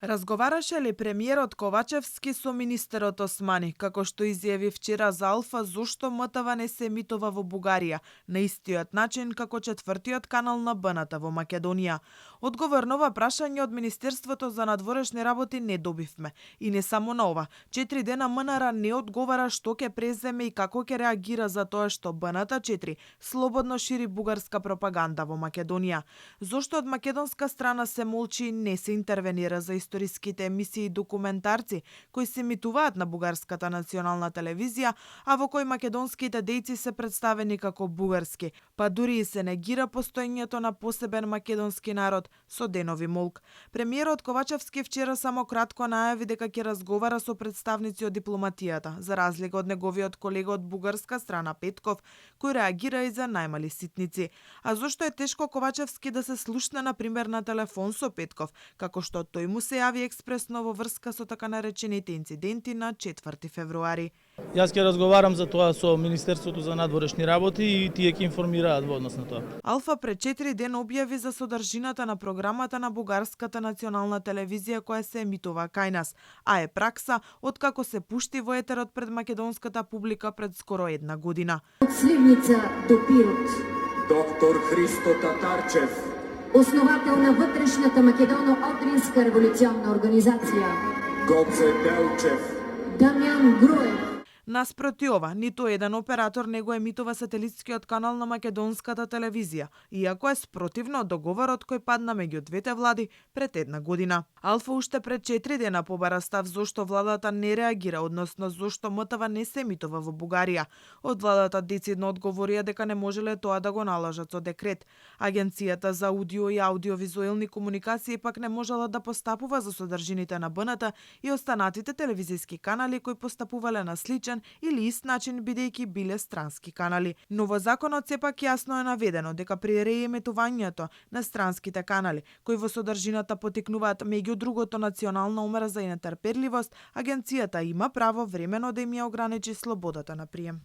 Разговараше ли премиерот Ковачевски со министерот Османи, како што изјави вчера за Алфа зошто МТВ не се емитува во Бугарија, на истиот начин како четвртиот канал на БНТ во Македонија? Одговор на ова прашање од Министерството за надворешни работи не добивме. И не само на ова. 4 дена МНР не одговара што ќе преземе и како ќе реагира за тоа што БНТ 4 слободно шири бугарска пропаганда во Македонија. Зошто од македонска страна се молчи и не се интервенира за историските емисии и документарци кои се емитуваат на бугарската национална телевизија, а во кои македонските дејци се представени како бугарски, па дури и се негира постоењето на посебен македонски народ со денови молк. Премиерот Ковачевски вчера само кратко најави дека ќе разговара со представници од дипломатијата, за разлика од неговиот колега од бугарска страна Петков, кој реагира и за најмали ситници. А зошто е тешко Ковачевски да се слушне на пример на телефон со Петков, како што тој му се јави експресно во врска со така наречените инциденти на 4 февруари. Јас ќе разговарам за тоа со Министерството за надворешни работи и тие ќе информираат во однос на тоа. Алфа пред 4 дена објави за содржината на програмата на бугарската национална телевизија која се емитува кај нас, а е пракса откако се пушти во етерот пред македонската публика пред скоро една година. Од Сливница до Пирот. Доктор Христо Татарчев, Основател на вътрешната македоно-отринска революционна организација. Гоце Делчев, Дамјан Груев. Наспроти ова, ниту еден оператор не го емитува сателитскиот канал на македонската телевизија, иако е спротивно договорот кој падна меѓу двете влади пред една година. Алфа уште пред 4 дена побара став зошто владата не реагира, односно зошто МТВ не се емитува во Бугарија. Од владата децидно одговорија дека не можеле тоа да го налажат со декрет. Агенцијата за аудио и аудиовизуелни комуникации пак не можела да постапува за содржините на БНТ и останатите телевизиски канали кои постапувале на сличен или ист начин бидејќи биле странски канали. Но во законот сепак јасно е наведено дека при реемитувањето на странските канали, кои во содржината потикнуваат меѓу другото национална омраза и нетрпеливост, агенцијата има право времено да им ја ограничи слободата на прием.